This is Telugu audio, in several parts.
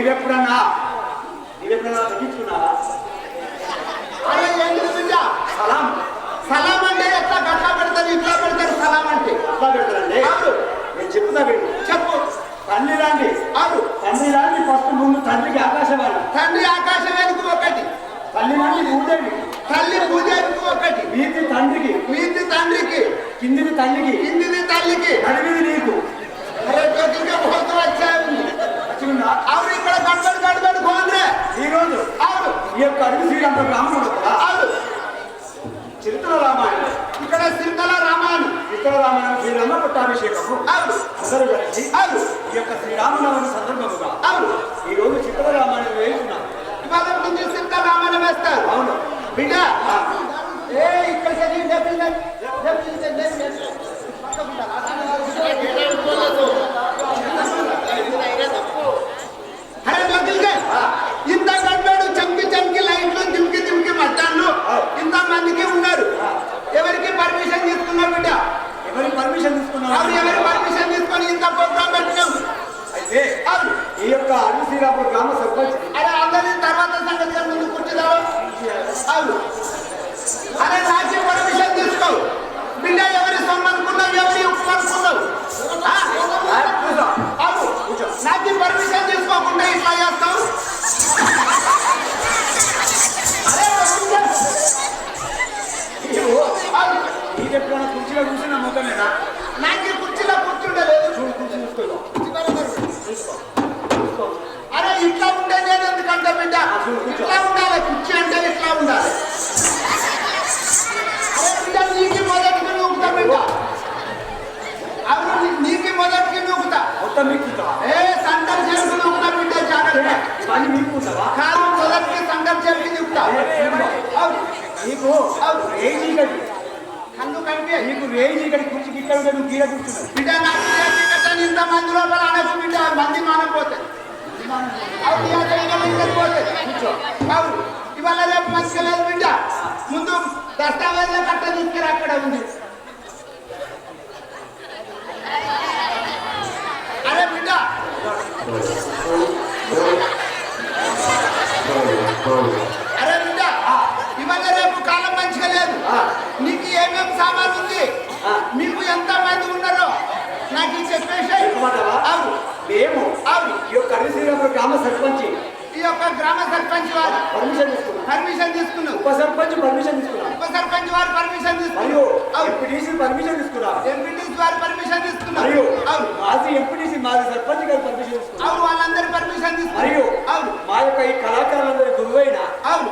నీవెప్పుడన్నా తగ్గించుకున్నావా? అరే ఏంటి బిడ్డ సలాం సలాం అంటే ఎట్లా గట్లా పెడతారు ఇట్లా పెడతారు సలాం అంటే అట్లా పెడతారండి. నేను చెప్తున్నా వీడు చెప్పు. తండ్రి రాండి ఫస్ట్ ముందు తండ్రికి ఆకాశవాణి, తండ్రి ఆకాశవానికి ఒకటి, తల్లి రాండి భూదేవి, తల్లి భూదేవికి ఒకటి, వీధి తండ్రికి, వీధి తండ్రికి, కిందిది తల్లికి, కిందిది తల్లికి, నడివిది నీకు. అరే జ్యోతిగా పోతూ వచ్చాయి. అవును ఇక్కడ గడబడి గోంద్రే ఈ రోజు అవును ఈ యొక్క అడవి శ్రీరామ రాముడు అవును చరిత్ర రామాయణం, ఇక్కడ శ్రీకళ రామాయణం, శ్రీరామ పట్టాభిషేకము అవును అందరూ కలిసి అవును ఈ యొక్క శ్రీరామనవమి సందర్భముగా అవును ఈ రోజు చిత్ర రామాయణం వేస్తున్నాం. ఇవాళ నుంచి శ్రీకళ రామాయణం వేస్తారు. అవును బిడ్డ ఏ ఇక్కడ అరే జ్యోతిగా ఇంత గడ్డాడు చంకి లైట్లు దిమ్కి మట్టాలు ఇంత మందికి ఉన్నారు. ఎవరికి పర్మిషన్ తీసుకున్నారు బిడ్డ? ఎవరి పర్మిషన్ తీసుకున్నారు? అవును ఎవరి పర్మిషన్ తీసుకొని ఇంత ప్రోగ్రామ్ పెట్టినాం. అయితే అవును ఈ యొక్క అడవి శ్రీరామ గ్రామ సర్పంచ్ అరే అందరి తర్వాత సంగతి ముందు కూర్చుదావు. అవును అరే నాకే పర్మిషన్ తీసుకో బిడ్డ. ఎవరి సొమ్ము అనుకున్నావు, ఎవరి ఉప్పు అనుకున్నావు? అవును నాకే పర్మిషన్ తీసుకోకుండా ఇట్లా చేస్తావు. అరే నీకు ఎప్పుడైనా కుర్చీలో కూర్చున్న ముఖమేనా? నాకు కుర్చీలో కూర్చుండలేదు. చూడు కుర్చీ చూసుకో. అరే ఇట్లా ఉండే నేను ఎందుకంటే బిడ్డ ఇట్లా ఉండాలి. కుర్చీ అంటే ఇట్లా ఉండాలి. అరే బిడ్డ నీకు మొదటికి నూకుతా బిడ్డ. అవును నీకు మొదటికి నూకుతా. మొత్తం మీకుతావా? ఏ సందర్ చెరుకు నూకుతా బిడ్డ జాగ్రత్త. ఇవన్నీ మీకుంటావా? కాదు మొదటికి సందర్ చెరుకు నూకుతా. అవును నీకు రేజీ గడి కన్ను కంటే నీకు రేజీ గడి కుర్చీకి ఇక్కడ ఉంటే నువ్వు గీడ కూర్చున్నావు. బిడ్డ నాకు చేసి ఇంత మంది లోపల అనకు బిడ్డ. మంది మానపోతాయి. అవును ఇవాళ రేపు మంచిగా లేదు బిడ్డ. ముందు దస్తావేజ కట్ట తీసుకురా అక్కడ ఉంది. అరే బిడ్డ అరే బిడ్డ ఇవాళ రేపు కాలం మంచిగా లేదు. నీకు ఏమేమి సామాన్ ఉంది, మీకు ఎంత మంది ఉన్నారో నాకు చెప్పేసి. అవును మేము అవును ఈ యొక్క అడవి శ్రీరామ గ్రామ సర్పంచ్ ఈ యొక్క గ్రామ సర్పంచ్ వారు పర్మిషన్ తీసుకున్నాం. ఉప సర్పంచ్ పర్మిషన్ తీసుకున్నారు. మరియు ఎంపీటీసీ పర్మిషన్ తీసుకున్నారు. ఎంపీటీసీ వారు పర్మిషన్ తీసుకున్నారు. మరియు అవును మాజీ ఎంపీటీసీ మాజీ సర్పంచ్ గారు పర్మిషన్ తీసుకున్నారు. అవును వాళ్ళందరూ పర్మిషన్ తీసుకున్నారు. మరియు అవును మా యొక్క ఈ కళాకారులందరి గురువైన అవును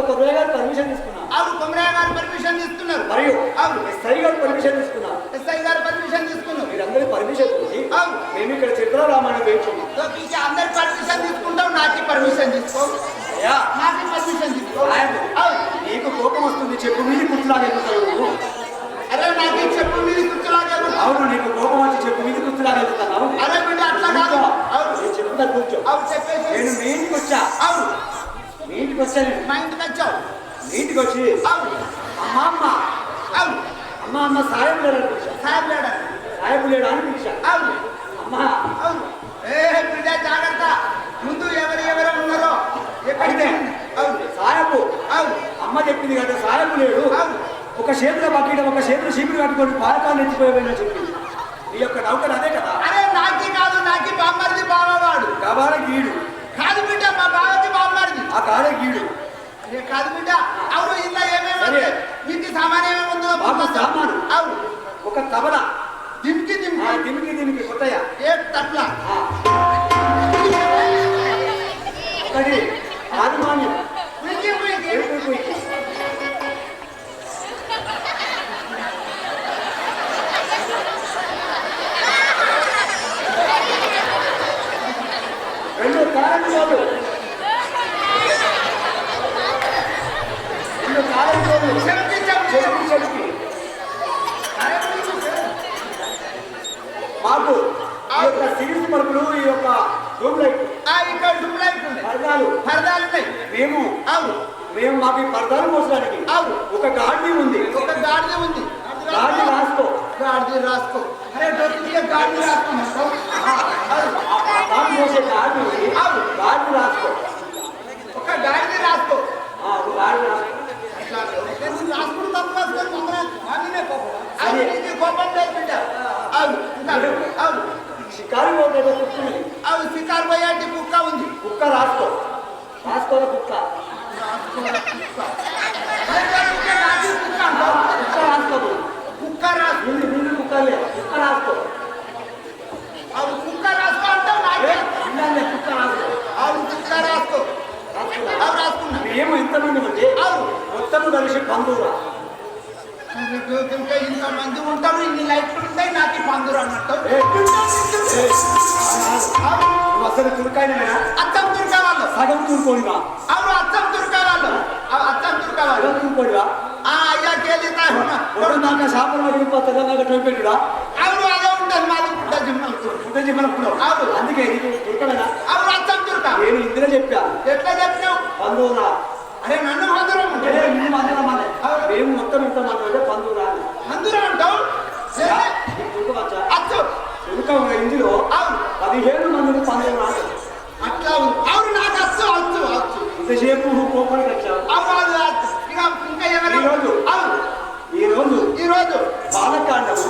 కొమరయ్య గారు పర్మిషన్ తీసుకున్నారు. అవును కొమరయ్య గారు పర్మిషన్ తీసుకున్నారు. మరియు అవును ఎస్ఐ గారు పర్మిషన్ తీసుకున్నారు. ఎస్ఐ గారు పర్మిషన్ తీసుకున్నారు. మీరందరూ పర్మిషన్ తీసి అవును మేము ఇక్కడ చిత్ర రామాయణం వేయించున్నాం. అందరు పర్మిషన్ తీసుకుంటాం. నాకు పర్మిషన్ తీసుకో. నాకు పర్మిషన్ తీసుకో. అవును నీకు కోపం వస్తుంది, చెప్పు మీది కూర్చులాగెళ్తావు. అరే నాకు చెప్పు మీది కూర్చోలాగా. అవును నీకు కోపం వచ్చి చెప్పు మీది కూర్చులాగెళ్తున్నావు. అరే బిడ్డ అట్లా కాదు. అవును నేను చెప్తా కూర్చో. అవును చెప్పేసి నేను మీ ఇంటికి వచ్చా. అవును మీ ఇంటికి వచ్చాను. మా ఇంటికి వచ్చావు. మీ ఇంటికి వచ్చి అవును అమ్మ అవును అమ్మ సాయం లేడని పిలిచా. సాయం లేడా? సాయం లేడా అని పిలిచా. అవును అమ్మ అవును ఏ బిడ్డ జాగ్రత్త. ముందు ఎవరు ఉన్నారో అయితే అవును సాయపు అవును అమ్మ చెప్పింది కదా సాయపు లేడు. అవును ఒక చేతిలో బకెట్ ఒక చేతిలో చీపురు కట్టుకొని పాలకాలు ఎత్తిపోయామని చెప్పింది. నీ యొక్క నౌకర్ అదే కదా. అరే నాకి కాదు, నాకి బామ్మర్ది బావవాడు కావాల గీడు కాదు బిడ్డ. మా బావకి బామ్మర్ది ఆ కాడే గీడు. అరే కాదు బిడ్డ. అవును ఇలా ఏమేమి మీకు సామాన్ ఏమేమి ఉందో మాకు సామాను అవును ఒక తబల దిమ్కి దిమికి కొత్తయ్య ఏ తట్లా ఒకటి ఆనుమాన్యం రెండు కారణాలు చెడుకి మాకు ఈ యొక్క సిరీస్ పరుపులు ఈ యొక్క రూమ్ లైట్ ఇక్కడ రూమ్ లైట్ పరదాలు ఉన్నాయి. మేము మాకు ఈ పరదాలు మోసడానికి ఒక గాడి ఉంది. గాడి రాసుకో. అరే గాడి రాసుకున్నావు. మోసే గాడి అవును. గాడి రాసుకో. ఒక గాడిని రాసుకో. గాడి రాసుకో. రాసుకుని తప్పు రాసుకొని అది నీకు కోపం లేదు బిడ్డ. అవును అవును. షికారు పోతే కుక్క అవును షికారు పోయేటి కుక్క ఉంది. కుక్క రాసుకో. రాసుకోవాలి కుక్క. కుక్క రాసుకోదు. కుక్క రాసుకో. నిన్ను కుక్కలే కుక్క రాసుకో. అవును కుక్క రాసుకో అంటావు నాకే. కుక్క రాసుకో. అవును కుక్క రాసుకో. అవును రాసుకున్నా. మేము ఇంతమంది ఉంటే అవును మొత్తము కలిసి బంధువురా. ఇంతమంది ఉంటారు, ఇన్ని లైట్లు ఉంటాయి, నాకు పందురు అన్నట్టు. అసలు తుర్కాయనా అచ్చం తుర్కా వాళ్ళు. సగం తూరుకోడివా? అవును అచ్చం తుర్కా వాళ్ళు. అచ్చం తుర్కా వాళ్ళు. సగం తూరుకోడివా? అయ్యా కేలితా నాకు షాపులు పడిపోతుందా? నాకు టైపెట్టుడా? అవును అదే ఉంటుంది మాది గుడ్డ జిమ్మలు. గుడ్డ జిమ్మలు అవును. అందుకే నీకు తుర్కమేనా? అవును అచ్చం తుర్కా. నేను ఇందులో చెప్పా. ఎట్లా చెప్పినావు? బంధువురా. అరే నన్ను మందురం మేము మొత్తం ఇంతమంది అంటే బంధువురా. మందురం అంటావు? అచ్చు తుర్క ఇందులో 15 మందిని బంధువురా. అట్లా అవును నాకు అచ్చు అచ్చు అచ్చు. ఇంతసేపు కోపానికి వచ్చావు. అవును ఇక ఇంకా ఎవరు? ఈరోజు బాలకాండము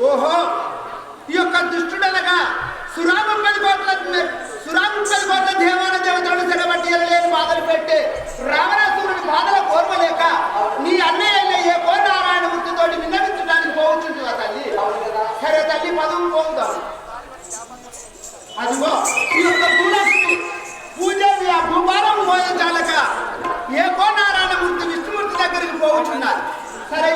ఓహో ఈ యొక్క దుష్టుడనగా సురామం 10 కోట్ల సురాంగల్ కొత్త దేవాన దేవతలను చెడబట్టి లేని బాధలు పెట్టి రావణాసురుడి బాధలు కోరవలేక నీ అన్నయ్య ఏ కోనారాయణ వృత్తితోటి విన్నవించడానికి పోవచ్చుంటువా తల్లి. సరే తల్లి పదవు పోతాం. అదిగో ఈ యొక్క పూజ భూభారం మోయించాలక ఏ కోనారాయణ వృత్తి విష్ణుమూర్తి దగ్గరికి పోవచ్చున్నారు. సరే